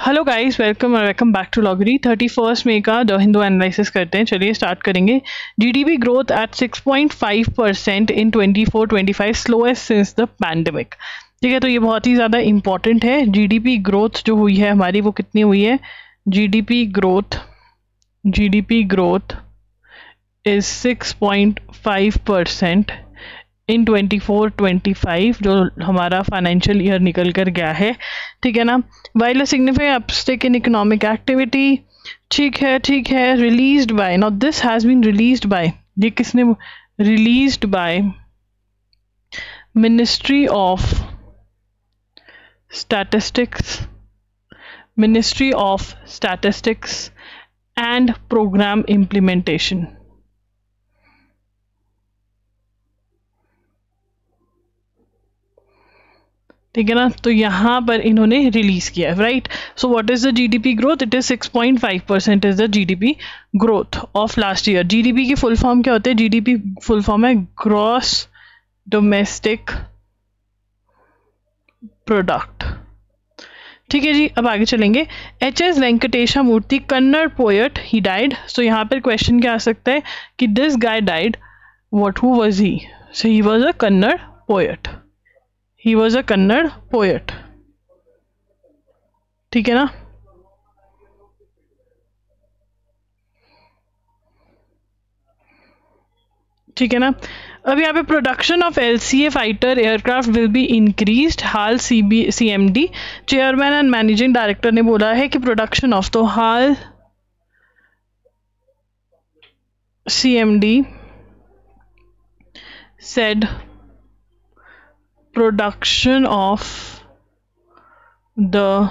Hello guys, welcome back to लॉगरी। 31 मई का द हिंदू एनालिसिस करते हैं। चलिए स्टार्ट करेंगे। GDP growth at 6.5% in 24-25 slowest since the pandemic. ठीक है, तो ये बहुत ही ज़्यादा इंपॉर्टेंट है। जीडीपी ग्रोथ जो हुई है हमारी वो कितनी हुई है? जीडीपी ग्रोथ इज 6.5% इन 24-25 जो हमारा फाइनेंशियल ईयर निकल कर गया है। ठीक है ना। While a significant upstick in economic activity. ठीक है। Released by, now this has been released by, ये किसने released by? Ministry of statistics and programme implementation. ठीक है ना, तो यहाँ पर इन्होंने रिलीज किया है, right. So what is the GDP growth? It is 6.5% is the GDP growth of last year. GDP की फुल फॉर्म क्या होते हैं? जीडीपी फुल फॉर्म है ग्रॉस डोमेस्टिक प्रोडक्ट। ठीक है जी, अब आगे चलेंगे। HS. Venkatesha Murthy, Kannada poet, he died. So यहाँ पर क्वेश्चन क्या आ सकता है कि this guy died, what who was he? So he was a Kannada poet. He was a Kannada poet. ठीक है ना। ठीक है ना। अब यहाँ पे production of LCA fighter aircraft will be increased. Hall CMD chairman and managing director ने बोला है कि प्रोडक्शन ऑफ, तो हाल CMD said production of the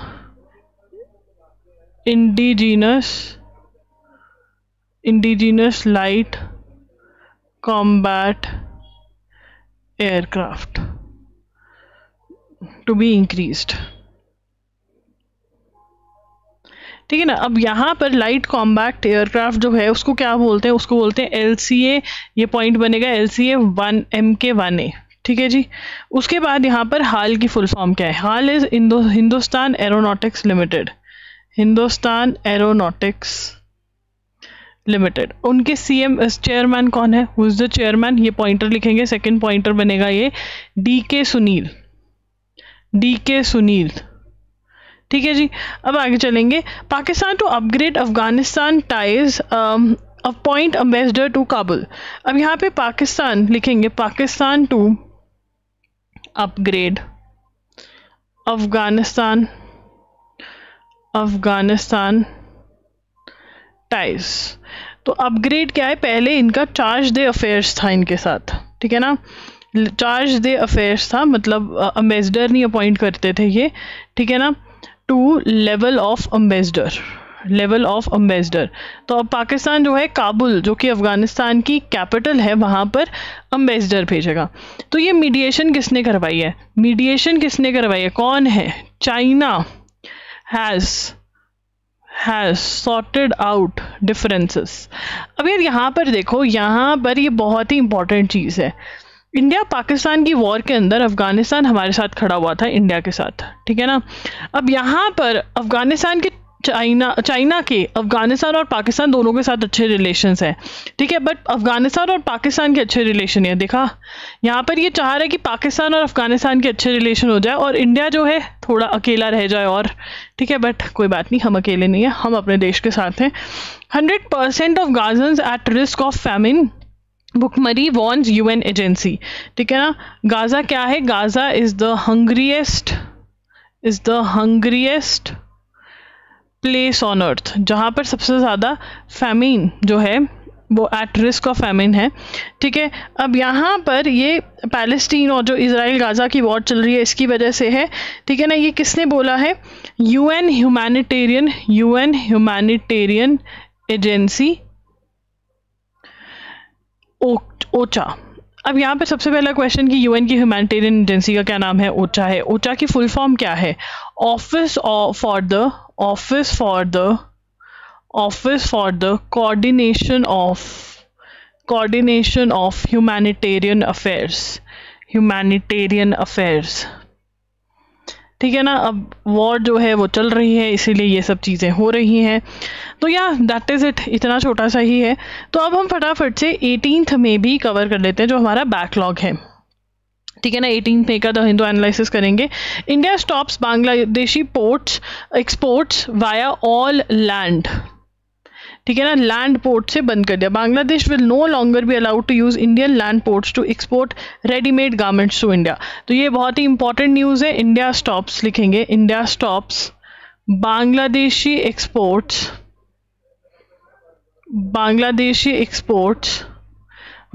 indigenous light combat aircraft to be increased। ठीक है ना। अब यहाँ पर लाइट कॉम्बैक्ट एयरक्राफ्ट जो है उसको क्या बोलते हैं? उसको बोलते हैं LCA। ये पॉइंट बनेगा LCA 1MK1A। ठीक है जी। उसके बाद यहाँ पर हाल की फुल फॉर्म क्या है? HAL is Hindustan Aeronautics Limited. Hindustan Aeronautics Limited. उनके चेयरमैन कौन है? Who is the chairman? ये पॉइंटर लिखेंगे, सेकंड पॉइंटर बनेगा ये DK सुनील। ठीक है जी। अब आगे चलेंगे। Pakistan to upgrade Afghanistan ties, appoint ambassador to Kabul. अब यहाँ पे पाकिस्तान लिखेंगे, Pakistan to upgrade Afghanistan ties. तो अपग्रेड क्या है? पहले इनका चार्ज दे अफेयर्स था इनके साथ। ठीक है ना, चार्ज दे अफेयर्स था, मतलब एम्बेसडर नहीं अपॉइंट करते थे ये। ठीक है ना, टू लेवल ऑफ एम्बेसडर। तो अब पाकिस्तान जो है काबुल, जो कि अफगानिस्तान की कैपिटल है, वहाँ पर एम्बेसडर भेजेगा। तो ये मीडिएशन किसने करवाई है? कौन है? China has sorted out differences. अब यार यहाँ पर देखो, यहाँ पर ये बहुत ही इंपॉर्टेंट चीज़ है। इंडिया पाकिस्तान की वॉर के अंदर अफगानिस्तान हमारे साथ खड़ा हुआ था, इंडिया के साथ। ठीक है ना। अब यहाँ पर अफगानिस्तान के चाइना के अफगानिस्तान और पाकिस्तान दोनों के साथ अच्छे रिलेशंस हैं। ठीक है, बट अफगानिस्तान और पाकिस्तान के अच्छे रिलेशन है। देखा, यहाँ पर ये चाह रहा है कि पाकिस्तान और अफगानिस्तान के अच्छे रिलेशन हो जाए और इंडिया जो है थोड़ा अकेला रह जाए। और ठीक है, बट कोई बात नहीं, हम अकेले नहीं है, हम अपने देश के साथ हैं। 100% of Gazans at risk of famine, भुखमरी वॉर्न्स UN एजेंसी। ठीक है ना। गाजा क्या है? Gaza is the hungriest place on earth, जहाँ पर सबसे ज़्यादा फैमिन जो है वो एट रिस्क ऑफ फैमिन है। ठीक है। अब यहाँ पर ये पैलेस्टीन और जो इजराइल गाजा की वॉर चल रही है इसकी वजह से है। ठीक है ना। ये किसने बोला है? UN humanitarian agency, Ocha. अब यहाँ पे सबसे पहला क्वेश्चन कि UN की ह्यूमैनिटेरियन एजेंसी का क्या नाम है? ओचा है। ओचा की फुल फॉर्म क्या है? Office for the coordination of humanitarian affairs. ठीक है ना। अब वॉर जो है वो चल रही है, इसीलिए ये सब चीज़ें हो रही हैं। तो या दैट इज़ इट, इतना छोटा सा ही है। तो अब हम फटाफट से 18th में भी कवर कर लेते हैं जो हमारा बैकलॉग है, ठीक है ना। 18 मई का द हिंदू एनालिसिस करेंगे। India stops Bangladeshi ports exports via all land, ठीक है ना। लैंड पोर्ट से बंद कर दिया। Bangladesh will no longer be allowed to use Indian land ports to export readymade garments to India. तो ये बहुत ही इंपॉर्टेंट न्यूज़ है। इंडिया स्टॉप्स लिखेंगे, India stops Bangladeshi exports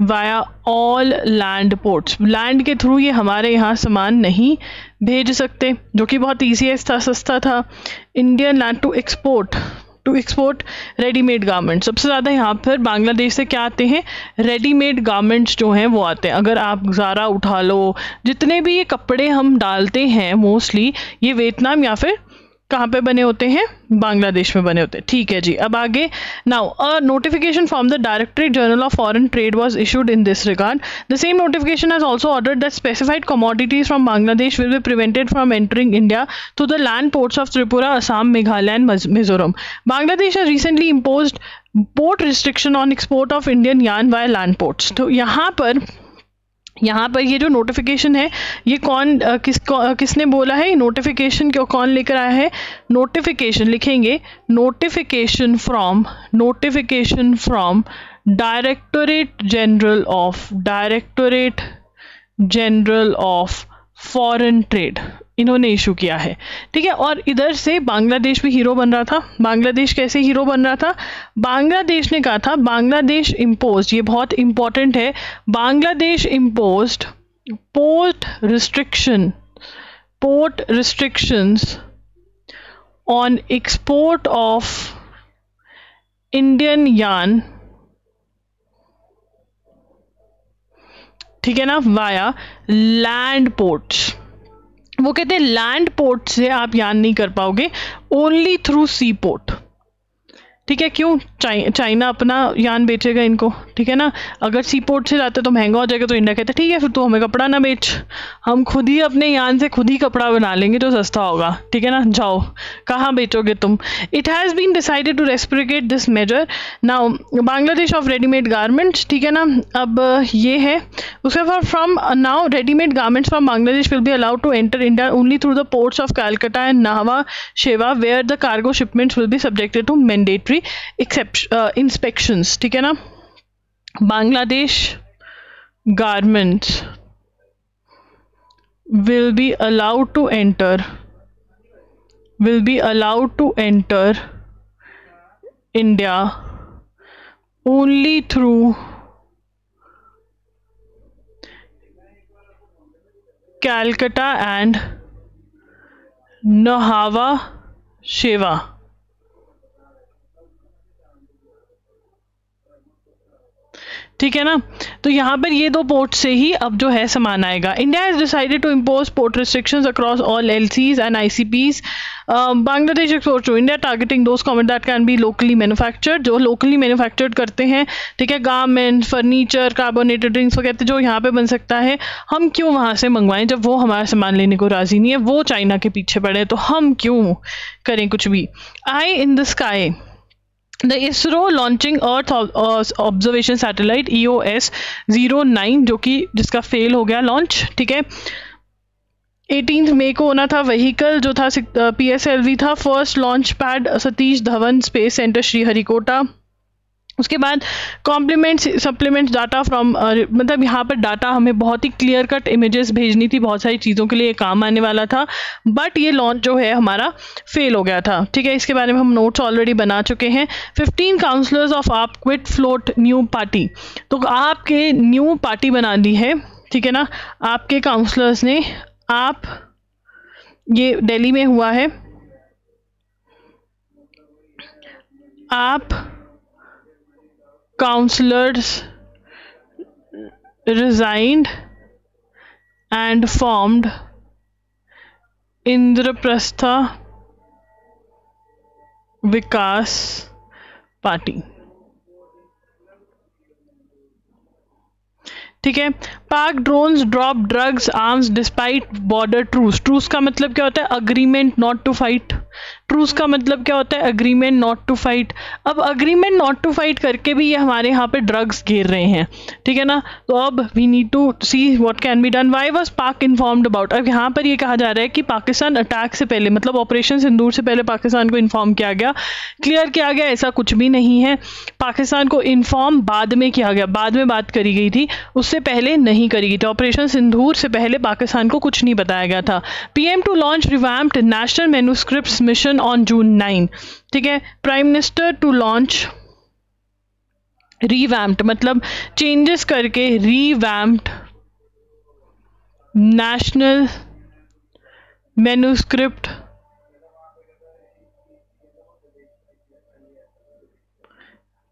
via all land ports. Land के थ्रू ये हमारे यहाँ सामान नहीं भेज सकते, जो कि बहुत ईजीएस्ट था, सस्ता था। Indian land to export readymade garments. सबसे ज़्यादा यहाँ पर बांग्लादेश से क्या आते हैं, रेडीमेड गारमेंट्स जो हैं वो आते हैं। अगर आप ज़ारा उठा लो, जितने भी ये कपड़े हम डालते हैं मोस्टली ये वियतनाम या फिर कहाँ पे बने होते हैं, बांग्लादेश में बने होते हैं। ठीक है जी, अब आगे। Now a notification from the directorate general of foreign trade was issued in this regard. The same notification has also ordered that specified commodities from Bangladesh will be prevented from entering India through the land ports of Tripura, Assam, Meghalaya and Mizoram. Bangladesh has recently imposed port restriction on export of Indian yarn via land ports. तो यहाँ पर ये जो notification है ये किसने बोला है, नोटिफिकेशन क्यों कौन लेकर आया है। नोटिफिकेशन लिखेंगे, notification from directorate general of foreign trade, इन्होंने इशू किया है, ठीक है। और इधर से बांग्लादेश भी हीरो बन रहा था। बांग्लादेश कैसे हीरो बन रहा था, बांग्लादेश ने कहा था बांग्लादेश इम्पोज्ड, ये बहुत इंपॉर्टेंट है, Bangladesh imposed port restrictions on export of Indian yarn, ठीक है ना, वाया लैंड पोर्ट्स। वो कहते हैं लैंड पोर्ट से आप यान नहीं कर पाओगे, ओनली थ्रू सी पोर्ट, ठीक है। क्यों, चाइना अपना यान बेचेगा इनको, ठीक है ना। अगर सी पोर्ट से जाते तो महंगा हो जाएगा, तो इंडिया कहते ठीक है फिर तू हमें कपड़ा ना बेच, हम खुद ही अपने यान से खुद ही कपड़ा बना लेंगे जो सस्ता होगा, ठीक है ना, जाओ कहाँ बेचोगे तुम। It has been decided to restrict this major now Bangladesh of readymade garments, ठीक है ना। अब ये है उसके बाद from now readymade garments from Bangladesh will be allowed to enter India only through the ports of Calcutta and Nhava Sheva where the cargo shipments will be subjected to mandatory inspections, ठीक है ना। Bangladesh garments will be allowed to enter India only through Calcutta and Nhava Sheva, ठीक है ना। तो यहाँ पर ये दो पोर्ट से ही अब जो है सामान आएगा। India has decided to impose port restrictions across all LCs and ICPs. Bangladesh export to India targeting those comment that can be locally manufactured, जो लोकली मैन्युफैक्चर्ड करते हैं, ठीक है। गारमेंट, फर्नीचर, कार्बोनेटेड ड्रिंक्स वगैरह जो यहाँ पे बन सकता है, हम क्यों वहाँ से मंगवाएं जब वो हमारा सामान लेने को राजी नहीं है, वो चाइना के पीछे पड़े, तो हम क्यों करें कुछ भी। Eye in the sky the ISRO launching earth observation satellite EOS-09 जो कि जिसका फेल हो गया लॉन्च, ठीक है। 18 मई को होना था। व्हीकल जो था PSLV था, first launch pad Satish Dhawan space centre Sriharikota. उसके बाद कॉम्प्लीमेंट्स सप्लीमेंट्स डाटा फ्रॉम मतलब यहाँ पर डाटा हमें बहुत ही क्लियर कट इमेजेस भेजनी थी, बहुत सारी चीज़ों के लिए काम आने वाला था, बट ये लॉन्च जो है हमारा फेल हो गया था, ठीक है। इसके बारे में हम नोट्स ऑलरेडी बना चुके हैं। 15 काउंसलर्स ऑफ आप क्विट फ्लोट न्यू पार्टी, तो आपके न्यू पार्टी बना दी है, ठीक है ना। आपके काउंसलर्स ने ये दिल्ली में हुआ है, आप councillors resigned and formed Indraprastha Vikas Party, ठीक है। Pak drones drop drugs arms despite border truce. Truce का मतलब क्या होता है? Agreement not to fight. Truce का मतलब क्या होता है? Agreement not to fight. अब अग्रीमेंट नॉट टू फाइट करके भी ये हमारे यहाँ पे ड्रग्स घेर रहे हैं, ठीक है ना। तो अब we need to see what can be done. Why was Pak informed about? अब यहाँ पर ये कहा जा रहा है कि पाकिस्तान अटैक से पहले, मतलब ऑपरेशन सिंदूर से पहले पाकिस्तान को इन्फॉर्म किया गया, क्लियर किया गया, ऐसा कुछ भी नहीं है। पाकिस्तान को इन्फॉर्म बाद में किया गया, बाद में बात करी गई थी, उससे पहले नहीं करी गई थी। ऑपरेशन सिंदूर से पहले पाकिस्तान को कुछ नहीं बताया गया था। PM to launch revamped national manuscripts mission on June 9, ठीक है। Prime minister to launch revamped मतलब चेंजेस करके रिवैम्प्ड नेशनल मैन्युस्क्रिप्ट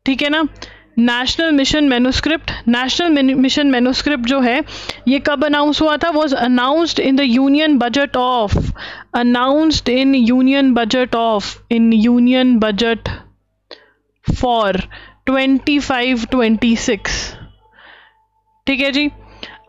ठीक है ना। National mission manuscript, national mission manuscript जो है ये कब अनाउंस हुआ था? Was announced in the union budget of, announced in union budget of, in union budget for 25-26, ठीक है जी।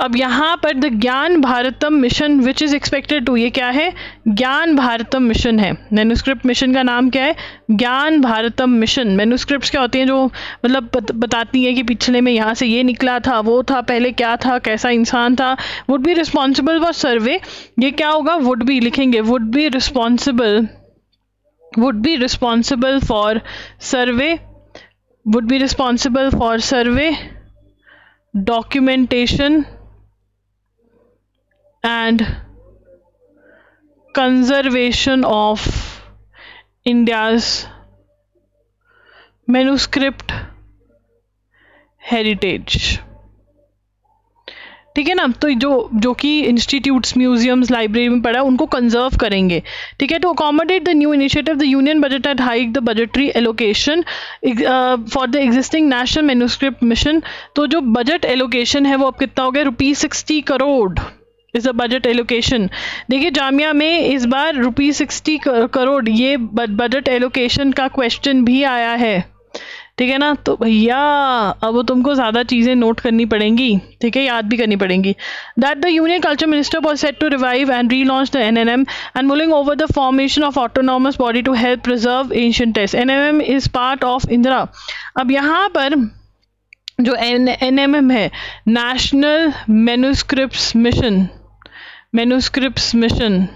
अब यहाँ पर the Gyan Bharatam mission which is expected to, ये क्या है? ज्ञान भारतम मिशन है। मैन्युस्क्रिप्ट मिशन का नाम क्या है? ज्ञान भारतम मिशन। मैन्युस्क्रिप्ट्स क्या होती हैं? जो मतलब बताती है कि पिछले में यहाँ से ये निकला था, वो था, पहले क्या था, कैसा इंसान था। वुड बी रिस्पॉन्सिबल फॉर सर्वे, ये क्या होगा? वुड बी लिखेंगे, would be responsible for survey, would be responsible for survey, documentation and conservation of India's manuscript heritage, ठीक है ना। तो जो कि इंस्टीट्यूट्स, म्यूजियम्स, लाइब्रेरी में पड़ा उनको कंजर्व करेंगे, ठीक है। To accommodate the new initiative the union budget had hike the budgetary allocation for the existing national manuscript mission. तो जो बजट एलोकेशन है वो अब कितना हो गया? ₹60 crore is the budget allocation. देखिए जामिया में इस बार ₹60 करोड़ ये बजट एलोकेशन का क्वेश्चन भी आया है, ठीक है ना। तो भैया अब तुमको ज़्यादा चीज़ें नोट करनी पड़ेंगी, ठीक है, याद भी करनी पड़ेंगी। That the union culture minister was set to revive and relaunch the NNM and mulling over the formation of autonomous body to help preserve ancient text. NMM is part of Indira. अब यहाँ पर जो NMM है, national manuscripts mission,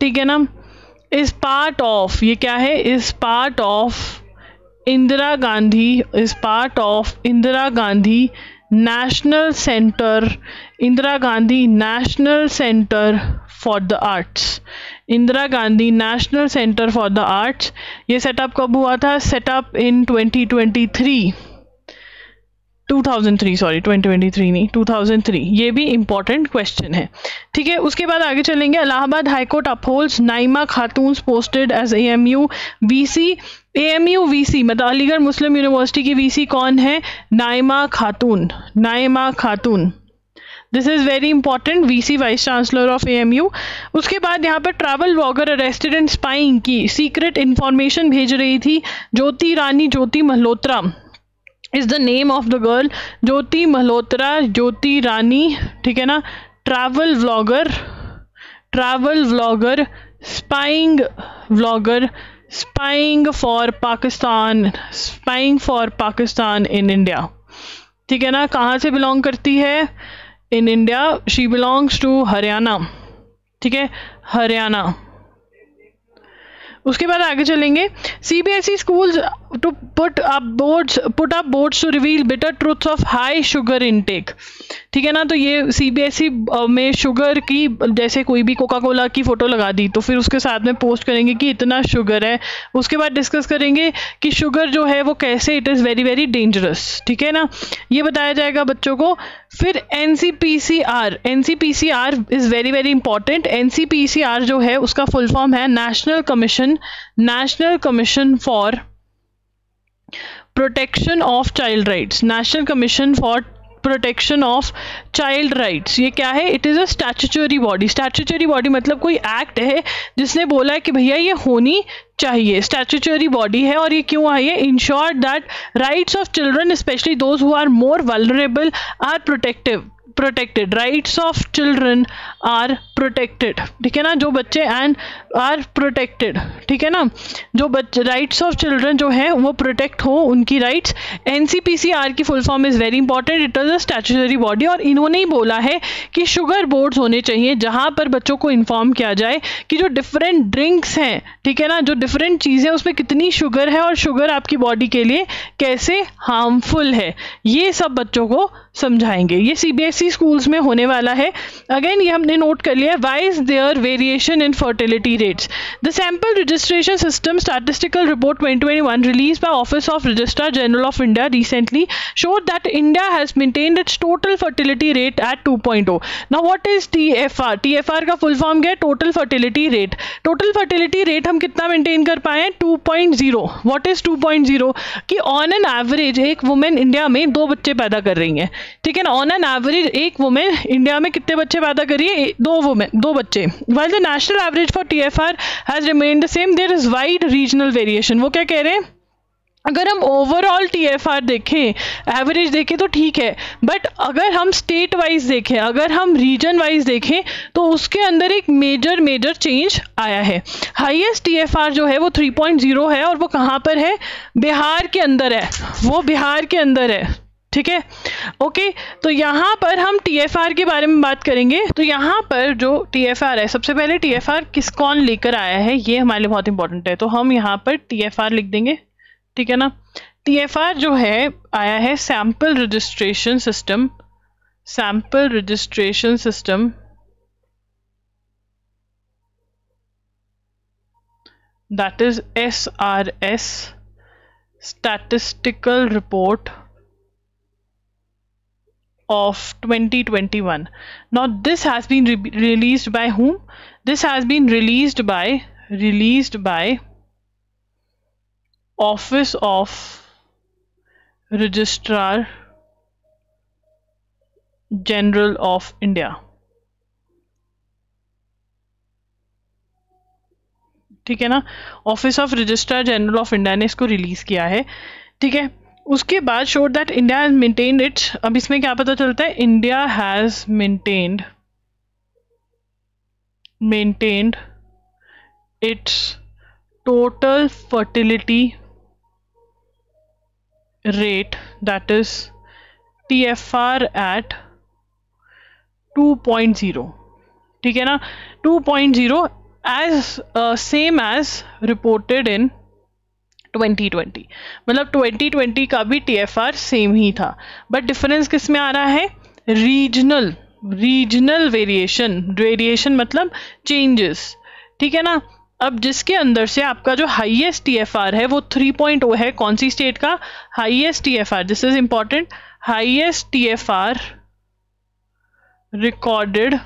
ठीक है ना, is part of, ये क्या है? Is part of Indira Gandhi, is part of Indira Gandhi national centre, Indira Gandhi national centre for the arts, Indira Gandhi national centre for the arts. ये सेटअप कब हुआ था? सेटअप इन 2023 नहीं, 2003। ये भी इंपॉर्टेंट क्वेश्चन है, ठीक है। उसके बाद आगे चलेंगे। Allahabad high court upholds Naima Khatun posted as AMU VC। AMU VC मतलब अलीगढ़ मुस्लिम यूनिवर्सिटी की VC कौन है? Naima Khatun, Naima Khatun. This is very important, VC vice chancellor of AMU। उसके बाद यहाँ पर travel vlogger arrested and spying की सीक्रेट इंफॉर्मेशन भेज रही थी। Jyoti Malhotra is the name of the girl, Jyoti Malhotra, Jyoti Rani, ठीक है ना। Travel vlogger, spying for Pakistan in India, ठीक है ना। कहाँ से बिलोंग करती है? In India. She belongs to Haryana, ठीक है, हरियाणा। उसके बाद आगे चलेंगे। CBSE schools to put up boards to reveal bitter truths of high sugar intake, ठीक है ना। तो ये CBSE में शुगर की, जैसे कोई भी कोका कोला की फोटो लगा दी तो फिर उसके साथ में पोस्ट करेंगे कि इतना शुगर है। उसके बाद डिस्कस करेंगे कि शुगर जो है वो कैसे it is very very dangerous, ठीक है ना, ये बताया जाएगा बच्चों को। फिर NCPCR is very very important. NCPCR जो है उसका फुल फॉर्म है national commission for protection of child rights, national commission for protection of child rights, ये क्या है? It is a statutory body. Statutory body मतलब कोई एक्ट है जिसने बोला है कि भैया ये होनी चाहिए, स्टैट्यूटरी बॉडी है। और ये क्यों आई है? Ensure that rights of children specially those who are more vulnerable are protected. Rights of children are protected, ठीक है ना, जो बच्चे एंड आर प्रोटेक्टेड, ठीक है ना, जो बच्चे राइट्स ऑफ चिल्ड्रन जो है वो प्रोटेक्ट हो, उनकी राइट्स। एनसीपीसीआर की full form is very important, it is a statutory body. और इन्होंने ही बोला है कि शुगर बोर्ड्स होने चाहिए जहाँ पर बच्चों को इन्फॉर्म किया जाए कि जो डिफरेंट ड्रिंक्स हैं, ठीक है ना, जो डिफरेंट चीज़ें उसमें कितनी शुगर है और शुगर आपकी बॉडी के लिए कैसे हार्मफुल है, ये सब बच्चों को समझाएंगे। ये सीबीएसई स्कूल्स में होने वाला है। अगेन ये हमने नोट कर लिया, why is there variation in fertility rates? The sample registration system statistical report 2021 release by office of registrar general of India recently showed that India has maintained its total fertility rate at 2.0. Now what is TFR? TFR का full form क्या है? Total fertility rate. Total fertility rate हम कितना maintain कर पाए हैं? 2.0। What is 2.0? कि on an average एक वुमेन इंडिया में 2 बच्चे पैदा कर रही हैं, ठीक है ना। ऑन एन एवरेज एक वुमेन इंडिया में कितने बच्चे पैदा कर रही है? 2 बच्चे। While the national average for TFR has remained the same, there is wide regional variation. वो क्या कह रहे हैं? अगर हम ओवरऑल TFR देखें, एवरेज देखें तो ठीक है, बट अगर हम स्टेट वाइज देखें, अगर हम रीजन वाइज देखें तो उसके अंदर एक मेजर चेंज आया है। हाईएस्ट TFR जो है वो 3.0 है और वो कहाँ पर है? बिहार के अंदर है, वो बिहार के अंदर है, ठीक है। ओके, तो यहाँ पर हम TFR के बारे में बात करेंगे। तो यहाँ पर जो TFR है, सबसे पहले TFR कौन लेकर आया है ये हमारे लिए बहुत इंपॉर्टेंट है। तो हम यहाँ पर TFR लिख देंगे, ठीक है ना। TFR जो है आया है sample registration system, sample registration system that is SRS, statistical report of 2021. Now this has been released by whom? This has been released by Office of Registrar General of India, ठीक है ना। Office of registrar general of India ने इसको release किया है, ठीक है। उसके बाद showed that India has maintained it's, अब इसमें क्या पता चलता है? India has maintained it's total fertility rate that is TFR at 2.0, ठीक है ना। 2.0 as same as reported in 2020, मतलब 2020 का भी TFR सेम ही था, बट डिफरेंस किस में आ रहा है? रीजनल वेरिएशन मतलब चेंजेस, ठीक है ना। अब जिसके अंदर से आपका जो हाईएस्ट TFR है वो 3.0 है, कौन सी स्टेट का? Highest TFR, this is important, highest TFR recorded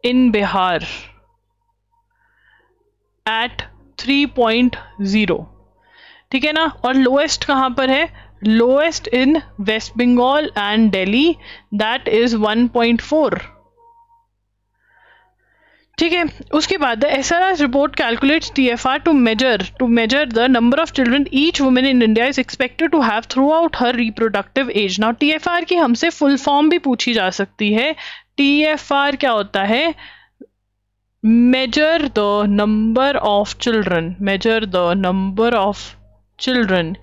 in Bihar at 3.0, ठीक है ना। और लोएस्ट कहाँ पर है? Lowest in West Bengal and Delhi, that is 1.4, ठीक है। उसके बाद SRS report calculates TFR to measure the number of children each women in India is expected to have throughout her reproductive age. Now TFR की हमसे full form भी पूछी जा सकती है। TFR क्या होता है? measure the number of children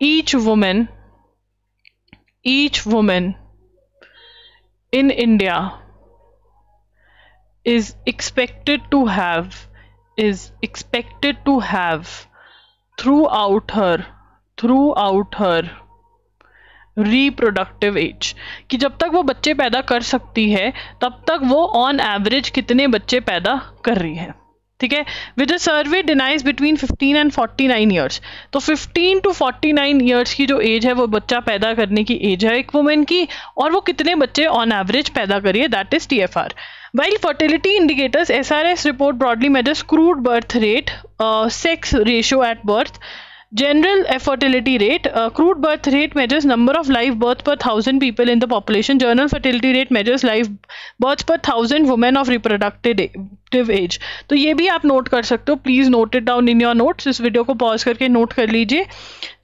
each woman in India is expected to have throughout her reproductive age, कि जब तक वो बच्चे पैदा कर सकती है तब तक वो ऑन एवरेज कितने बच्चे पैदा कर रही है, ठीक है। With a survey denies between 15 and 49 years, तो 15 to 49 ईयर्स की जो एज है वो बच्चा पैदा करने की एज है एक वुमेन की, और वो कितने बच्चे ऑन एवरेज पैदा करिए, that is TFR. While fertility indicators, SRS report broadly measures crude birth rate, sex ratio at birth, General fertility rate, crude birth rate measures number of live birth per 1,000 people in the population. General fertility rate measures live births per 1,000 women of reproductive age. तो ये भी आप note कर सकते हो, please note it down in your notes. इस video को pause करके नोट कर लीजिए,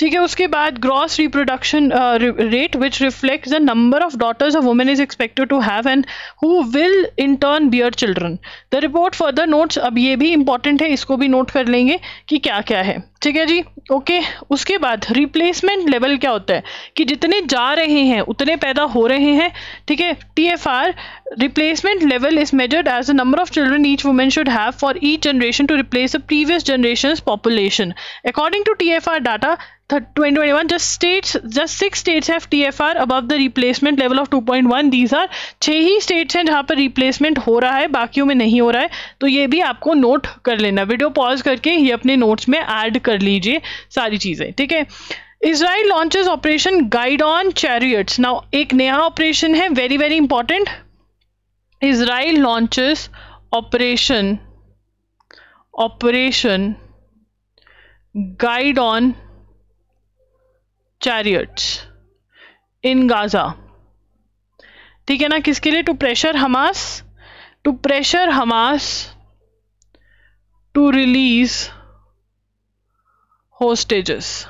ठीक है. उसके बाद gross reproduction rate which reflects the number of daughters a woman is expected to have and who will in turn bear children. The report further notes, अब ये भी इंपॉर्टेंट है, इसको भी नोट कर लेंगे कि क्या क्या है, ठीक है जी. ओके. उसके बाद रिप्लेसमेंट लेवल क्या होता है कि जितने जा रहे हैं उतने पैदा हो रहे हैं, ठीक है. TFR replacement level is measured as the number of children each woman should have for each generation to replace the previous generation's population. According to TFR data 2021, just 6 states have TFR above the replacement level of 2.1. These are 6 he states हैं जहाँ पर replacement हो रहा है, बाकियों में नहीं हो रहा है. तो ये भी आपको नोट कर लेना. वीडियो पॉज करके ये अपने नोट्स में ऐड कर लीजिए सारी चीज़ें, ठीक है. Israel launches operation guide on chariots. Now एक नया ऑपरेशन है, very very important. Israel launches operation guide on chariots in Gaza, ठीक है ना. किसके लिए? To pressure Hamas to release hostages,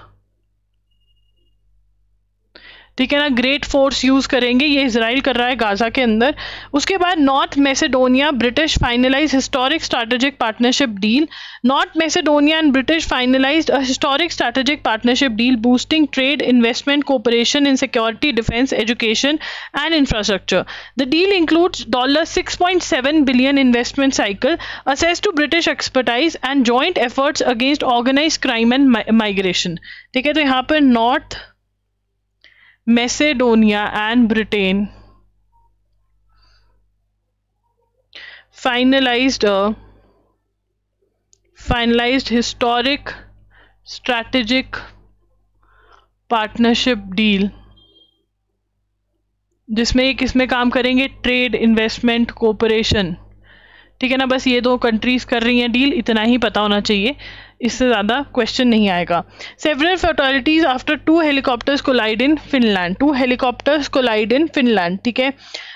ठीक है ना. ग्रेट फोर्स यूज करेंगे, ये इजराइल कर रहा है गाजा के अंदर. उसके बाद North Macedonia British finalise historic strategic partnership deal. North Macedonia and British finalised a historic strategic partnership deal boosting trade, investment, cooperation in security, defence, education and infrastructure. The deal includes $6.7 billion investment cycle, access to British expertise and joint efforts against organise crime and migration, ठीक है. तो यहाँ पर North Macedonia and Britain finalized historic strategic partnership deal, जिसमें एक इसमें काम करेंगे ट्रेड, इन्वेस्टमेंट, कोऑपरेशन, ठीक है ना. बस ये 2 कंट्रीज कर रही हैं डील, इतना ही पता होना चाहिए, इससे ज़्यादा क्वेश्चन नहीं आएगा. Several fatalities after 2 helicopters collide in Finland. 2 helicopters collide in Finland, ठीक है.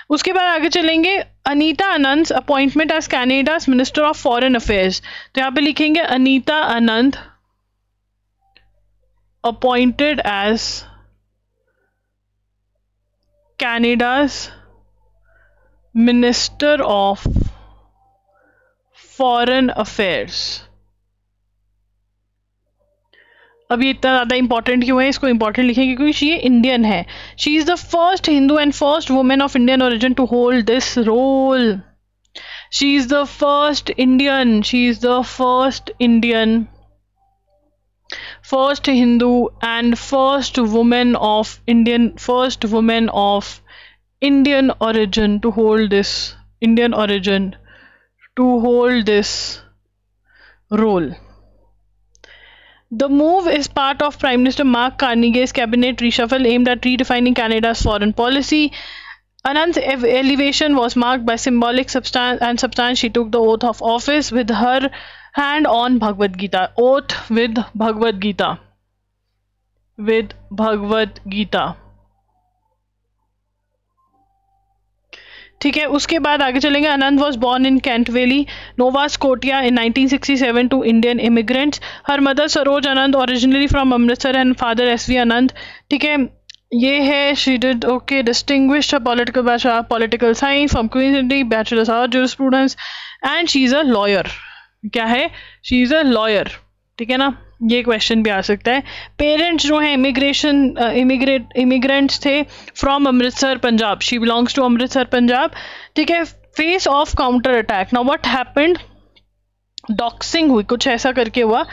उसके बाद आगे चलेंगे. Anita Anand appointment as Canada's minister of foreign affairs. तो यहाँ पे लिखेंगे Anita Anand appointed as Canada's minister of foreign affairs. अब ये इतना ज़्यादा इंपॉर्टेंट क्यों है, इसको इंपॉर्टेंट लिखेंगे क्योंकि ये इंडियन है. She is the first Hindu and first women of Indian origin to hold this role. She is the first Indian, first Hindu and first women of Indian origin to hold this role. The move is part of Prime Minister Mark Carnegie's cabinet reshuffle aimed at redefining Canada's foreign policy. Anand's elevation was marked by symbolic substance. She took the oath of office with her hand on Bhagavad Gita. Oath with Bhagavad Gita. ठीक है. उसके बाद आगे चलेंगे. Anand was born in Kentville, Nova Scotia in 1967 to Indian immigrants. Her mother Saroj Anand originally from Amritsar and father SV Anand, ठीक है. ये है she did okay distinguished political science from Queen's city, bachelors of jurisprudence and she is a lawyer. क्या है? She is a lawyer, ठीक है ना. ये क्वेश्चन भी आ सकता है. पेरेंट्स जो हैं इमिग्रेंट्स थे from Amritsar Punjab. She belongs to Amritsar Punjab, ठीक है. Face off counter attack. Now what happened? Doxing हुई, कुछ ऐसा करके हुआ.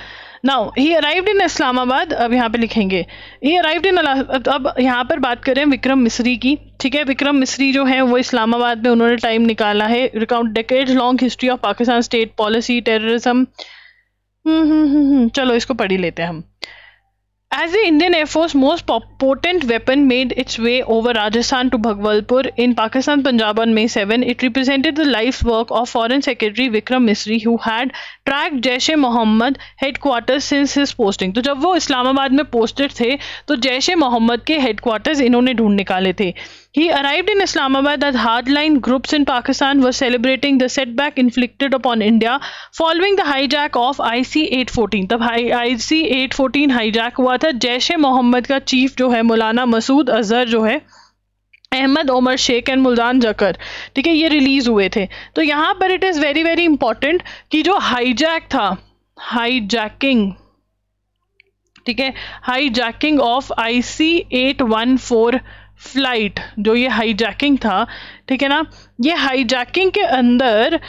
Now he arrived in Islamabad. अब यहाँ पे लिखेंगे ही अराइव्ड इन. अब यहाँ पर बात करें विक्रम मिस्री की, ठीक है. विक्रम मिस्री जो है वो इस्लामाबाद में उन्होंने टाइम निकाला है. Recount decades long history of Pakistan state policy, terrorism. चलो इसको पढ़ ही लेते हैं हम. As the Indian Air Force most potent weapon made its way over Rajasthan to Bhagalpur in Pakistan Punjab on May 7, it represented the life's work of Foreign Secretary Vikram Misri, who had tracked Jaish-e-Mohammed headquarters since his posting. तो जब वो इस्लामाबाद में posted थे तो जैश-ए-मोहम्मद के headquarters इन्होंने ढूंढ निकाले थे. He arrived in Islamabad as hardline groups in Pakistan were celebrating the setback inflicted upon India following the hijack of IC-814. तब IC-814 हाईजैक हुआ था. जैश-ए-मोहम्मद का चीफ जो है मौलाना मसूद अजहर जो है, अहमद ओमर शेख एंड मुल्तान जकर, ठीक है, ये रिलीज हुए थे. तो यहाँ पर it is very very important कि जो हाईजैक था, हाईजैकिंग, ठीक है, हाईजैकिंग ऑफ IC-814 फ्लाइट, जो ये हाईजैकिंग था, ठीक है ना, ये हाईजैकिंग के अंदर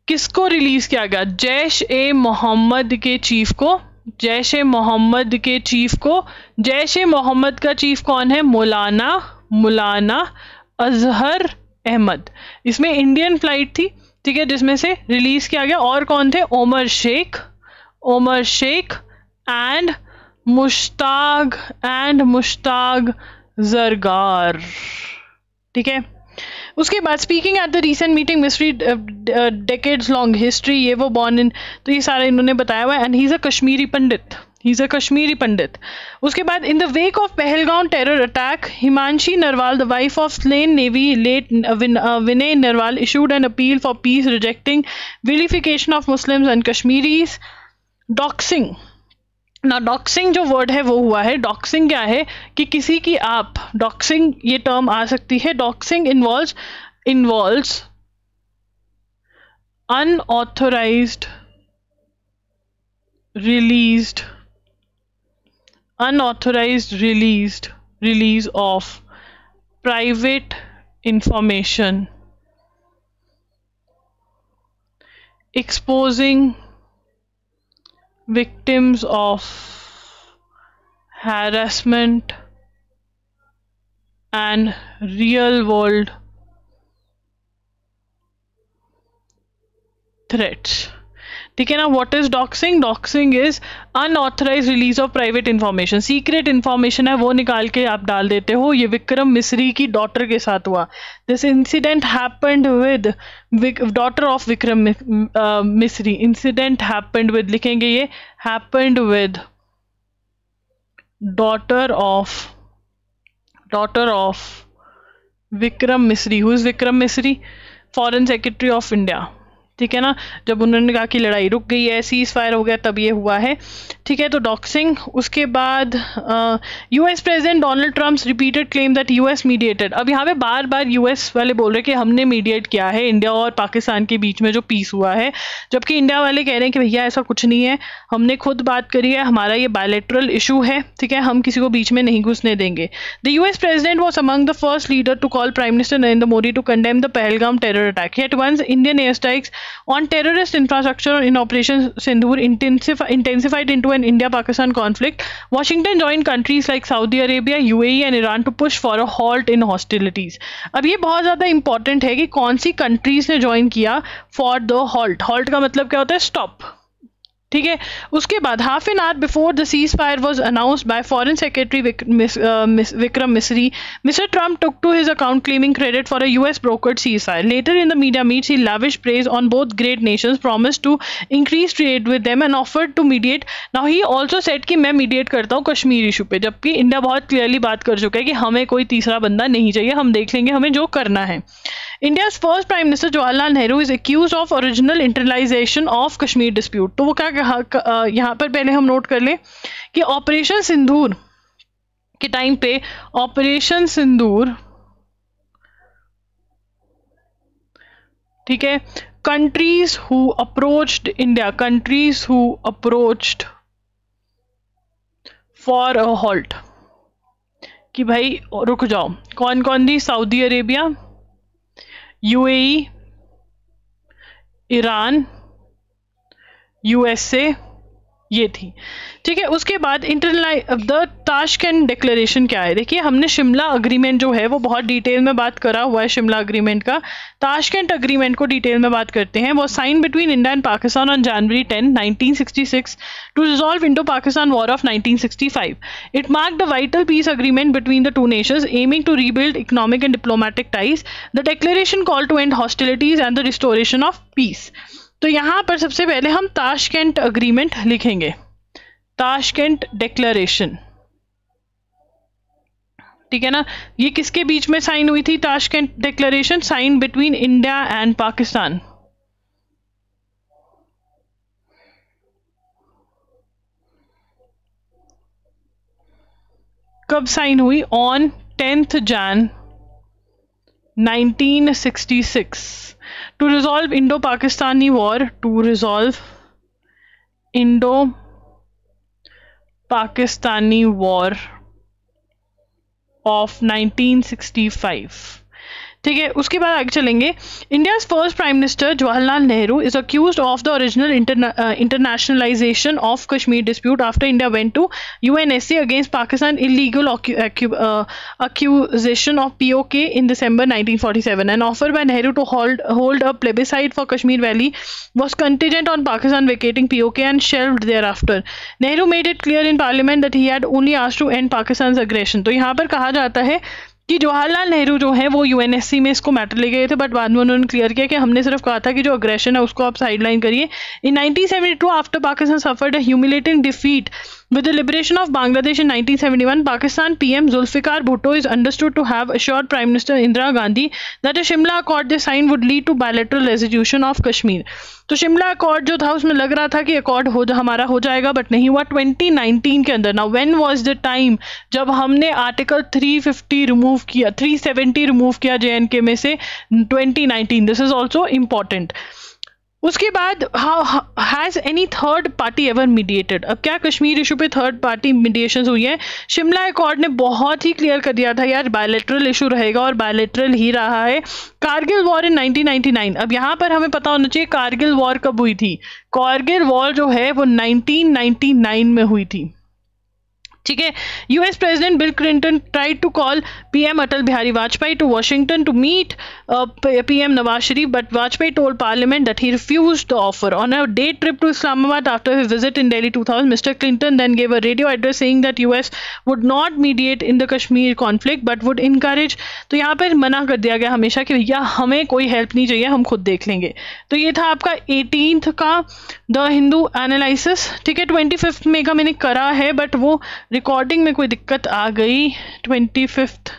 किसको रिलीज किया गया? जैश-ए-मोहम्मद के चीफ को. जैश-ए-मोहम्मद के चीफ को. जैश-ए-मोहम्मद का चीफ कौन है? मौलाना अजहर अहमद. इसमें इंडियन फ्लाइट थी, ठीक है, जिसमें से रिलीज किया गया. और कौन थे? ओमर शेख एंड मुश्ताक जरगार, ठीक है. उसके बाद speaking at the recent meeting mystery decades long history, ये वो बॉर्न इन, तो ये सारा इन्होंने बताया हुआ है. And he is a Kashmiri Pandit. उसके बाद in the wake of Pahalgam terror attack, Himanshi Narwal, the wife of slain navy late Vinay Narwal, issued an appeal for peace rejecting vilification of Muslims and Kashmiris. Doxing ना, डॉक्सिंग जो वर्ड है वो हुआ है. डॉक्सिंग क्या है कि किसी की आप, डॉक्सिंग ये टर्म आ सकती है. Doxing involves unauthorized release of private information, exposing victims of harassment and real world threats. ठीक है ना. What is doxing? Doxing is unauthorise release of private information. Secret information है वो निकाल के आप डाल देते हो. ये विक्रम मिस्री की डॉटर के साथ हुआ. This incident happened with daughter of Vikram Misri. Incident happened with, लिखेंगे ये, happened with daughter of Vikram Misri. Who is Vikram Misri? Foreign secretary of India, ठीक है ना. जब उन्होंने कहा कि लड़ाई रुक गई है, सीज फायर हो गया, तब ये हुआ है, ठीक है. तो डॉक्सिंग. उसके बाद US president Donald Trump's repeated claim that US mediated. अब यहाँ पे बार बार यूएस वाले बोल रहे हैं कि हमने मीडिएट किया है इंडिया और पाकिस्तान के बीच में जो पीस हुआ है, जबकि इंडिया वाले कह रहे हैं कि भैया ऐसा कुछ नहीं है, हमने खुद बात करी है, हमारा ये बायलैटरल इशू है, ठीक है, हम किसी को बीच में नहीं घुसने देंगे. The US president was among the first leader to call prime minister Narendra Modi to condemn the Pahalgam terror attack. Yet once Indian airstrikes on terrorist infrastructure in Operation Sindoor intensified into an India-Pakistan conflict, Washington joined countries like Saudi Arabia, UAE and Iran to push for a halt in hostilities. अब ये बहुत ज़्यादा important है कि कौन सी countries ने join किया for the halt. Halt का मतलब क्या होता है? स्टॉप, ठीक है. उसके बाद half an hour before the ceasefire was announced by foreign secretary Vikram Misri, mister Trump took to his account claiming credit for a US brokered ceasefire. Later in the media meets, he lavished praise on both great nations, promised to increase trade with them and offered to mediate. Now he also said कि मैं mediate करता हूँ Kashmir issue पे, जबकि India बहुत clearly बात कर चुका है कि हमें कोई तीसरा बंदा नहीं चाहिए, हम देख लेंगे हमें जो करना है. India's first Prime Minister Jawaharlal Nehru is accused of original internalization of Kashmir dispute. तो वो क्या कहा यहाँ पर पहले हम नोट कर लें कि ऑपरेशन सिंदूर के टाइम पे, ऑपरेशन सिंदूर, ठीक है, countries who approached India, countries who approached for a halt, कि भाई रुक जाओ, कौन कौन थी? Saudi Arabia, UAE, Iran, USA ये थी, ठीक है। उसके बाद द ताशकंद डिक्लेरेशन क्या है, देखिए हमने शिमला अग्रीमेंट जो है वो बहुत डिटेल में बात करा हुआ है शिमला अग्रीमेंट का। ताशकंद अग्रीमेंट को डिटेल में बात करते हैं। वो sign between India and Pakistan on January 10, 1966 to resolve Indo Pakistan war of 1965. It marked the vital peace agreement between the two nations aiming to rebuild economic and diplomatic ties. The declaration call to end hostilities and the restoration of peace. तो यहाँ पर सबसे पहले हम Tashkent agreement लिखेंगे, Tashkent declaration, ठीक है ना। ये किसके बीच में साइन हुई थी Tashkent declaration? Sign between India and Pakistan. कब साइन हुई? On 10th Jan 1966 to resolve Indo-Pakistani war, to resolve Indo-Pakistani war of 1965, ठीक है। उसके बाद आगे चलेंगे। India's first prime minister Jawaharlal Nehru is accused of the original internationalisation of Kashmir dispute after India went to UNSC against Pakistan illegal accusation of POK in December 1947. An offer by Nehru to hold a plebiscite for Kashmir Valley was contingent on Pakistan vacating POK and shelved thereafter. Nehru made it clear in Parliament that he had only asked to end Pakistan's aggression. तो यहाँ पर कहा जाता है कि जवाहरलाल नेहरू जो है वो UNSC में इसको मैटर ले गए थे, बट बाद में उन्होंने क्लियर किया कि हमने सिर्फ कहा था कि जो अग्रेशन है उसको आप साइडलाइन करिए। इन 1972 after Pakistan suffered a humiliating defeat with the liberation of Bangladesh in 1971, Pakistan PM Zulfikar Bhutto is understood to have assured Prime Minister Indira Gandhi that a Shimla Accord they signed would lead to bilateral resolution of Kashmir. तो Shimla accord जो था उसमें लग रहा था कि accord हमारा हो जाएगा, बट नहीं हुआ 2019 के अंदर। Now when was the time जब हमने आर्टिकल 350 रिमूव किया, 370 रिमूव किया JNK में से? 2019। This is also important. उसके बाद has any third party ever mediated? अब क्या कश्मीर इशू पे थर्ड पार्टी मीडिएशन हुई है? शिमला अकॉर्ड ने बहुत ही क्लियर कर दिया था यार बायलैटरल इशू रहेगा, और बायलैटरल ही रहा है। कारगिल वॉर इन 1999, अब यहाँ पर हमें पता होना चाहिए कारगिल वॉर कब हुई थी। कारगिल वॉर जो है वो 1999 में हुई थी, ठीक है। US president Bill Clinton tried to call PM Atal Bihari Vajpayee to Washington to meet PM Nawaz Sharif, but Vajpayee told parliament that he refused the offer. On a day trip to Islamabad after his visit in Delhi 2000, mister Clinton then gave a radio address saying that US would not mediate in the Kashmir conflict but would encourage. तो यहाँ पर मना कर दिया गया हमेशा कि भैया हमें कोई हेल्प नहीं चाहिए, हम खुद देख लेंगे। तो ये था आपका 18th का द हिंदू एनालिसिस, ठीक है। 25th में का मैंने करा है, बट वो रिकॉर्डिंग में कोई दिक्कत आ गई 25th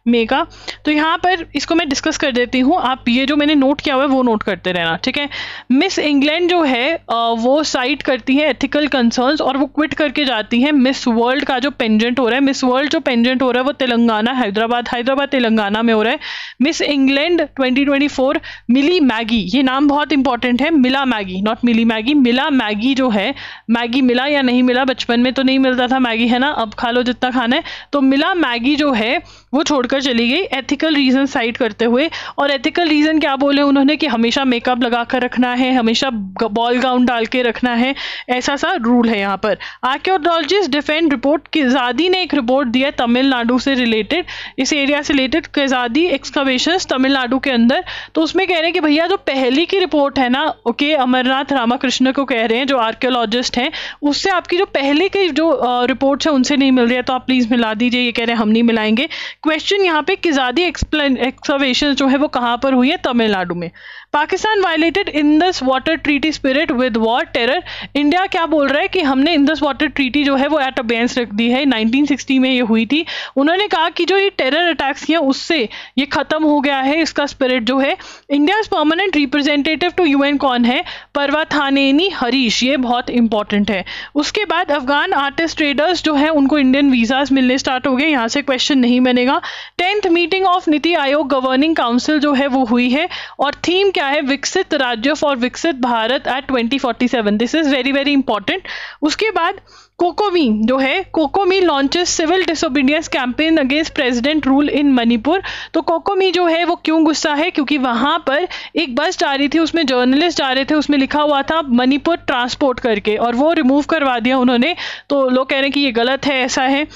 में का, तो यहाँ पर इसको मैं डिस्कस कर देती हूँ। आप ये जो मैंने नोट किया हुआ है वो नोट करते रहना, ठीक है। मिस इंग्लैंड जो है वो साइट करती है एथिकल कंसर्न्स और वो क्विट करके जाती है। मिस वर्ल्ड का जो पेंजेंट हो रहा है, मिस वर्ल्ड जो पेंजेंट हो रहा है वो तेलंगाना हैदराबाद तेलंगाना में हो रहा है। मिस इंग्लैंड 2024 मिली मैगी, ये नाम बहुत इंपॉर्टेंट है, मिला मैगी, नॉट मिली मैगी, मिला मैगी जो है, मैगी मिला या नहीं मिला, बचपन में तो नहीं मिलता था मैगी, है ना, अब खा लो जितना खाना है। तो मिला मैगी जो है वो छोड़कर चली गई एथिकल रीजन साइड करते हुए। और एथिकल रीजन क्या बोले उन्होंने कि हमेशा मेकअप लगा कर रखना है, हमेशा बॉल गाउन डाल के रखना है, ऐसा सा रूल है यहाँ पर। आर्कियोलॉजिस्ट डिफेंड रिपोर्ट, केजादी ने एक रिपोर्ट दिया तमिलनाडु से रिलेटेड, इस एरिया से रिलेटेड, केजादी एक्सकवेशंस तमिलनाडु के अंदर। तो उसमें कह रहे हैं कि भैया जो पहली की रिपोर्ट है ना, ओके, अमरनाथ रामाकृष्ण को कह रहे हैं जो आर्कियोलॉजिस्ट हैं, उससे आपकी जो पहले की जो रिपोर्ट्स है उनसे नहीं मिल रही है, तो आप प्लीज मिला दीजिए। ये कह रहे हैं हम नहीं मिलाएंगे। क्वेश्चन यहाँ पे किजादी एक्सकवेशन जो है वो कहाँ पर हुई है? तमिलनाडु में। Pakistan violated Indus water treaty spirit with war terror, India क्या बोल रहा है कि हमने इंदस वाटर ट्रीटी जो है वो एट अबेंस रख दी है, 1960 में ये हुई थी। उन्होंने कहा कि जो ये टेरर अटैक्स किए उससे ये खत्म हो गया है, इसका स्पिरिट जो है। India's permanent representative to UN कौन है? पर्वतानेनी हरीश, ये बहुत इंपॉर्टेंट है। उसके बाद अफगान आर्टिस्ट ट्रेडर्स जो है उनको इंडियन वीजाज मिलने स्टार्ट हो गए, यहाँ से क्वेश्चन नहीं बनेगा। 10th meeting of NITI Aayog governing council जो है वो हुई है, और थीम क्या क्या है, विकसित राज्य फॉर विकसित Bharat at 2047, this is very very important. उसके बाद कोकोमी जो है, COCOMI launches civil disobedience campaign against president rule in Manipur. तो कोकोमी जो है वो क्यों गुस्सा है, क्योंकि वहां पर एक बस जा रही थी, उसमें जर्नलिस्ट जा रहे थे, उसमें लिखा हुआ था मणिपुर ट्रांसपोर्ट करके, और वो रिमूव करवा दिया उन्होंने। तो लोग कह रहे हैं कि ये गलत है, ऐसा है।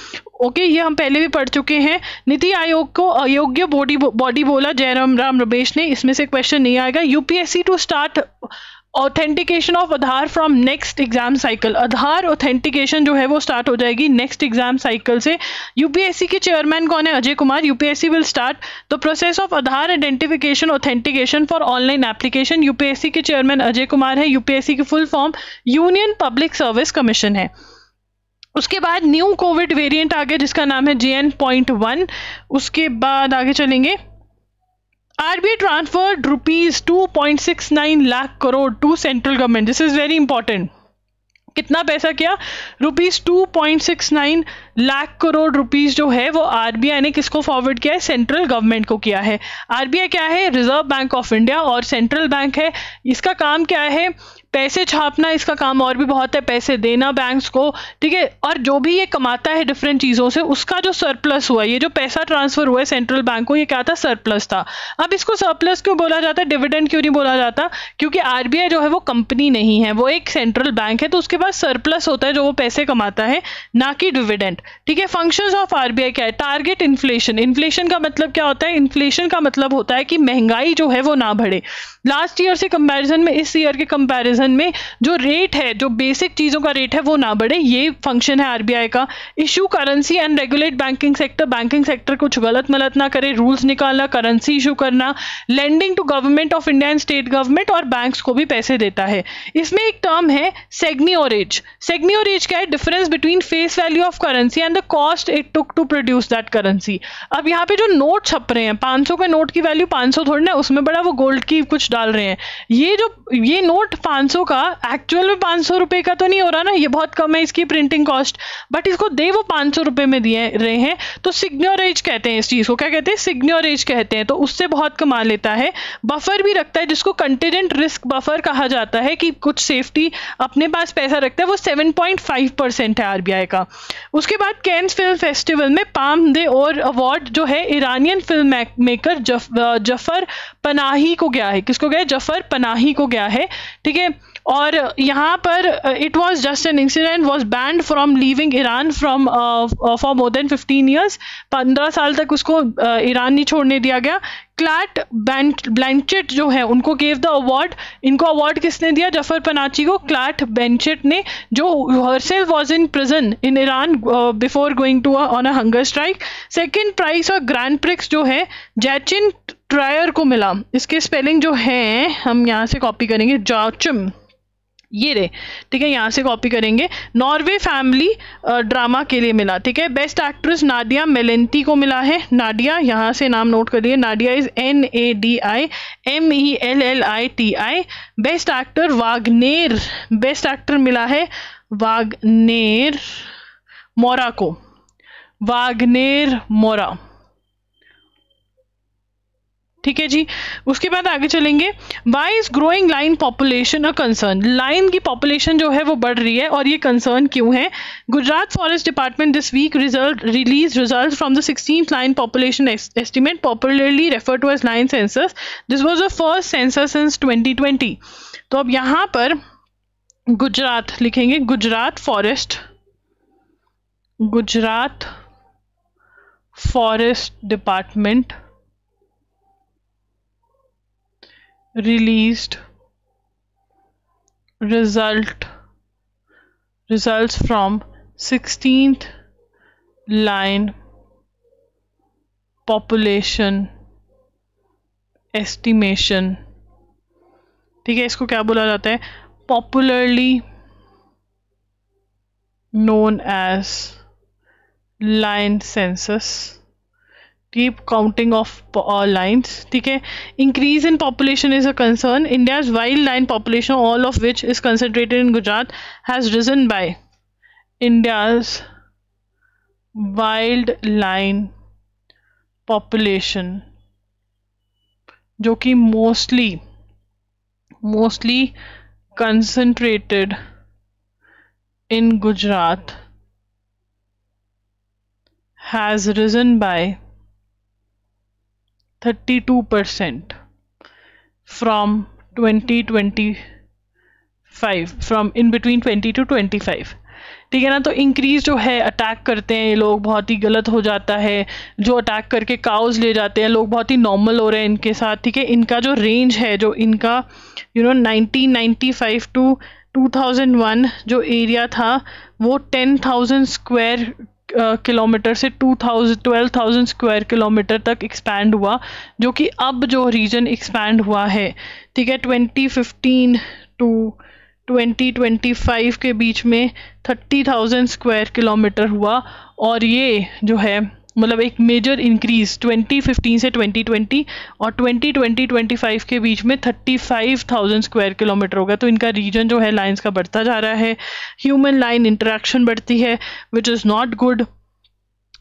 ओके, ये हम पहले भी पढ़ चुके हैं। नीति आयोग को अयोग्य बॉडी बोला जयराम रमेश ने, इसमें से क्वेश्चन नहीं आएगा। UPSC to start authentication of Aadhaar from next exam cycle, Aadhaar authentication जो है वो स्टार्ट हो जाएगी नेक्स्ट एग्जाम साइकिल से। यूपीएससी के चेयरमैन कौन है, Ajay Kumar. UPSC will start the process of Aadhaar identification authentication for online application. UPSC के चेयरमैन अजय कुमार है। यूपीएससी की full form union public service commission है। उसके बाद न्यू कोविड वेरिएंट आ गया जिसका नाम है JN.1। उसके बाद आगे चलेंगे, RBI transferred rupees 2.69 lakh crore to central government, this is very important. कितना पैसा किया, रुपीज 2.69 लाख करोड़ रुपीज जो है वो आरबीआई ने किसको फॉरवर्ड किया है, सेंट्रल गवर्नमेंट को किया है। आरबीआई क्या है, रिजर्व बैंक ऑफ इंडिया, और सेंट्रल बैंक है। इसका काम क्या है, पैसे छापना, इसका काम और भी बहुत है, पैसे देना बैंक्स को, ठीक है। और जो भी ये कमाता है डिफरेंट चीजों से, उसका जो सरप्लस हुआ, ये जो पैसा ट्रांसफर हुआ है सेंट्रल बैंक को, ये क्या था, सरप्लस था। अब इसको सरप्लस क्यों बोला जाता है, डिविडेंड क्यों नहीं बोला जाता, क्योंकि आरबीआई जो है वो कंपनी नहीं है, वो एक सेंट्रल बैंक है, तो उसके पास सरप्लस होता है जो वो पैसे कमाता है, ना कि डिविडेंड, ठीक है। फंक्शंस ऑफ आरबीआई क्या है, टारगेट इन्फ्लेशन। इन्फ्लेशन का मतलब क्या होता है, इन्फ्लेशन का मतलब होता है कि महंगाई जो है वो ना बढ़े। लास्ट ईयर से कंपैरिजन में, इस ईयर के कंपैरिजन में जो रेट है, जो बेसिक चीजों का रेट है वो ना बढ़े, ये फंक्शन है आरबीआई का। Issue currency and regulate banking sector, banking sector कुछ गलत मलत ना करे, रूल्स निकालना, करेंसी इशू करना, lending to government of India and state government, और बैंक्स को भी पैसे देता है। इसमें एक टर्म है सेग्नियोरेज। सेग्नियोरेज क्या है, difference between face value of currency and the cost it took to produce that currency. अब यहाँ पे जो नोट छप रहे हैं, 500 के नोट की वैल्यू 500 थोड़ी ना, उसमें बड़ा वो गोल्ड की कुछ डाल रहे हैं। ये नोट 500 का एक्चुअल में 500 रुपए का तो नहीं हो रहा ना, ये बहुत कम है इसकी प्रिंटिंग कॉस्ट, बट इसको दे वो 500 रुपए में दिए रहे हैं, तो सिग्नियोरेज कहते हैं इस चीज को। क्या कहते हैं, सिग्नियोरेज कहते हैं। तो उससे बहुत कमा लेता है। बफर भी रखता है जिसको कंटिजेंट रिस्क बफर कहा जाता है, कि कुछ सेफ्टी अपने पास पैसा रखता है, वो 7.5% है आरबीआई का। उसके बाद कैन्स फिल्म फेस्टिवल में पाम दे और अवार्ड जो है Iranian film maker Zafar Panahi को गया है। किसको गया, जफर पनाही को गया है, ठीक है। और यहाँ पर it was just an incident, was banned from leaving Iran from for more than 15 years, 15 साल तक उसको ईरान नहीं छोड़ने दिया गया। क्लैट ब्लैंचेट जो है उनको गेव द अवार्ड। इनको अवार्ड किसने दिया, जफर पनाची को, क्लैट ब्लैंचेट ने, जो herself was in prison in Iran before going to on a hunger strike. Second prize और ग्रैंड प्रिक्स जो है जैचिन ट्रायर को मिला। इसके स्पेलिंग जो है हम यहाँ से कॉपी करेंगे, जाचम, ये रे, ठीक है, यहाँ से कॉपी करेंगे। नॉर्वे फैमिली ड्रामा के लिए मिला, ठीक है। बेस्ट एक्ट्रेस नाडिया मेलेंटी को मिला है। नाडिया, यहाँ से नाम नोट करिए, Nadia is NADIMELLITI। Best actor Wagner, best actor मिला है वाग्नेर मोरा को, वाग्नेर मोरा, ठीक है जी। उसके बाद आगे चलेंगे, why is growing lion population a concern. Lion की पॉपुलेशन जो है वो बढ़ रही है और ये कंसर्न क्यों है। Gujarat forest department this week release result from the 16th lion population estimate, popularly refer to as lion census. This was the first census since 2020। तो अब यहाँ पर गुजरात लिखेंगे, Gujarat forest department released results from 16th line population estimation, ठीक है। इसको क्या बोला जाता है, popularly known as line census, keep counting of lines, ठीक है। Increase in population is a concern. India's wildlife population, all of which is concentrated in Gujarat, has risen by, India's wildlife population, जो कि mostly mostly concentrated in Gujarat, has risen by 32% from 2025, from in between 20 to 25. ठीक है ना। तो increase जो है, attack करते हैं ये लोग, बहुत ही गलत हो जाता है। जो अटैक करके काउज ले जाते हैं लोग, बहुत ही नॉर्मल हो रहे हैं इनके साथ। ठीक है, इनका जो रेंज है, जो इनका 1995 टू 2001 जो एरिया था, वो 10,000 स्क्वायर किलोमीटर से 12,000 स्क्वायर किलोमीटर तक एक्सपैंड हुआ, जो कि अब जो रीजन एक्सपैंड हुआ है, ठीक है, 2015 टू 2025 के बीच में 30,000 स्क्वायर किलोमीटर हुआ। और ये जो है मतलब एक मेजर इंक्रीज 2015 से 2020 और 2020-25 के बीच में 35,000 स्क्वायर किलोमीटर हो गया। तो इनका रीजन जो है लाइन्स का बढ़ता जा रहा है, ह्यूमन लाइन इंटरेक्शन बढ़ती है, विच इज़ नॉट गुड।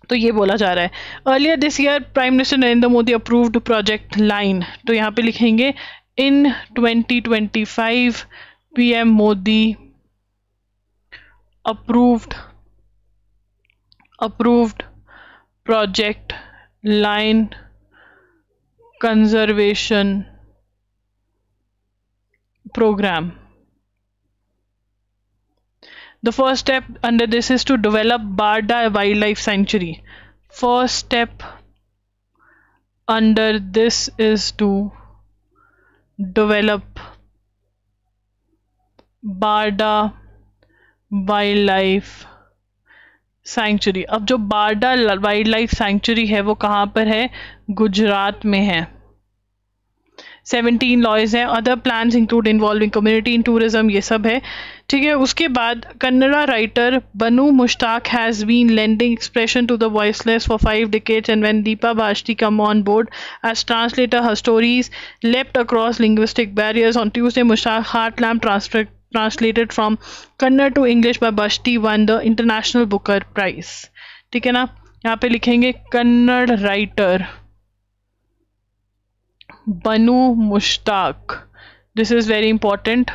तो ये बोला जा रहा है। Earlier this year prime minister Narendra Modi approved project line. तो यहाँ पे लिखेंगे इन 2025 PM Modi approved project line conservation program. The first step under this is to develop Barda Wildlife Sanctuary. First step under this is to develop Barda wildlife sanctuary. अब जो बारडा wildlife sanctuary है वो कहाँ पर है? गुजरात में है। 17 lodges हैं। Other plans include involving community in tourism, ये सब है। ठीक है, उसके बाद Kannada writer Banu Mushtaq has been lending expression to the voiceless for 5 decades, and when Deepa Bhashti come on board as translator, her stories leapt across linguistic barriers. On Tuesday, Mushtaq Heartlamp translated from Kannada to English by Bhashti won the International Booker Prize. ठीक है ना, यहाँ पे लिखेंगे Kannada writer Banu Mushtaq, this is very important,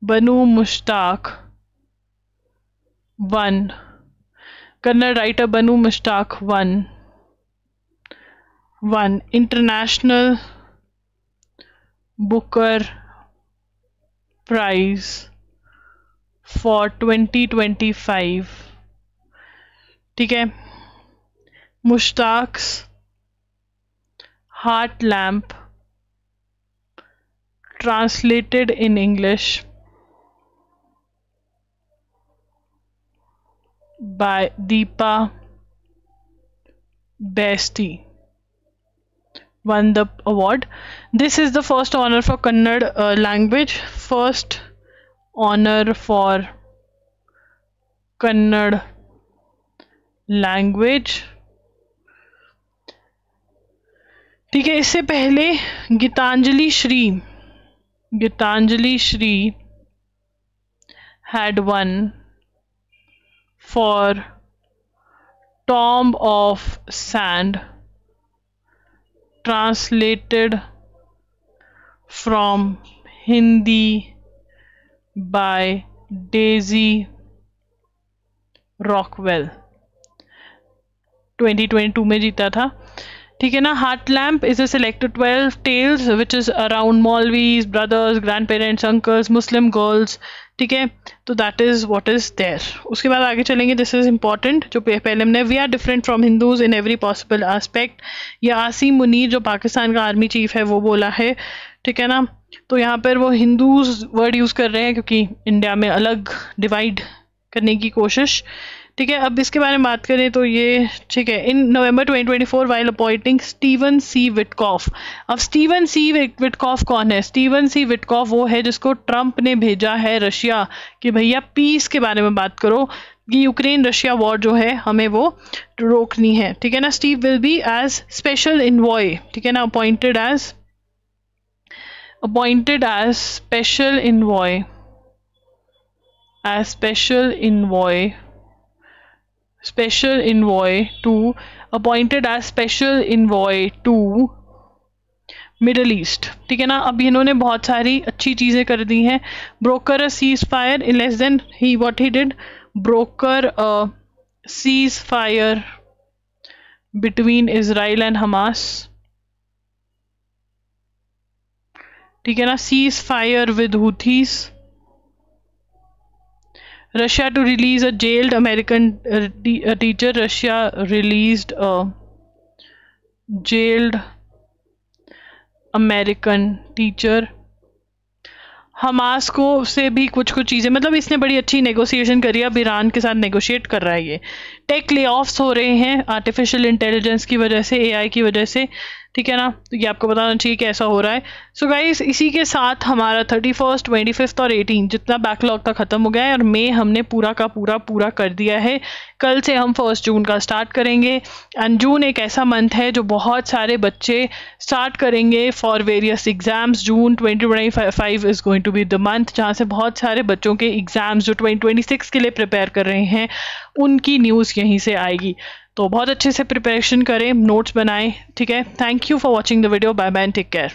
Banu Mushtaq won, Kannada writer Banu Mushtaq won international Booker prize for 2025। ठीक है, मुश्ताक्स Heartlamp translated in English by Deepa Bhashti won the award. This is the first honor for Kannada language, first honor for Kannada language. ठीक है, इससे पहले Geetanjali Shri had won for Tomb of Sand, translated from Hindi by Daisy Rockwell, 2022 में जीता था। ठीक है ना। Heartlamp is a selected 12 tales which is around Maulvis, brothers, grandparents, uncles, Muslim girls। ठीक है, तो that is what is there. उसके बाद आगे चलेंगे, दिस इज इंपॉर्टेंट, जो पहले हमने we are different from Hindus in every possible aspect, ये आसिम मुनीर जो पाकिस्तान का आर्मी चीफ है वो बोला है। ठीक है ना, तो यहाँ पर वो हिंदूज वर्ड यूज़ कर रहे हैं क्योंकि इंडिया में अलग डिवाइड करने की कोशिश। ठीक है, अब इसके बारे में बात करें तो ये ठीक है, इन नवंबर 2024 वाइल अपॉइंटिंग स्टीवन सी विटकॉफ। अब स्टीवन सी विटकॉफ कौन है? स्टीवन सी विटकॉफ वो है जिसको ट्रंप ने भेजा है रशिया कि भैया पीस के बारे में बात करो, कि यूक्रेन रशिया वॉर जो है हमें वो रोकनी है। ठीक है ना। Steve will be as special envoy, ठीक है ना, appointed as special envoy appointed as special envoy to Middle East, ठीक है ना। अब इन्होंने बहुत सारी अच्छी चीज़ें कर दी हैं। Broker a ceasefire in less than he what he did, broker a ceasefire between Israel and Hamas, ठीक है ना। Ceasefire with Houthis. Russia to release a jailed American teacher. Russia released a jailed American teacher. Hamas को से भी कुछ कुछ चीज़ें, मतलब इसने बड़ी अच्छी नेगोशिएशन करी है। अब ईरान के साथ नेगोशिएट कर रहा है ये। टेक ले ऑफ्स हो रहे हैं आर्टिफिशियल इंटेलिजेंस की वजह से, एआई की वजह से, ठीक है ना। तो ये आपको बताना चाहिए कि ऐसा हो रहा है। सो गाइस, इसी के साथ हमारा 31st, 25th और 18 जितना बैकलॉग था ख़त्म हो गया है, और मई हमने पूरा का पूरा कर दिया है। कल से हम 1 जून का स्टार्ट करेंगे। एंड जून एक ऐसा मंथ है जो बहुत सारे बच्चे स्टार्ट करेंगे for various exams. June 2025 is going to be the month जहाँ से बहुत सारे बच्चों के एग्जाम्स जो 2026 के लिए प्रिपेयर कर रहे हैं उनकी न्यूज़ यहीं से आएगी। तो बहुत अच्छे से प्रिपरेशन करें, नोट्स बनाएं, ठीक है। Thank you for watching the video. Bye bye and take care.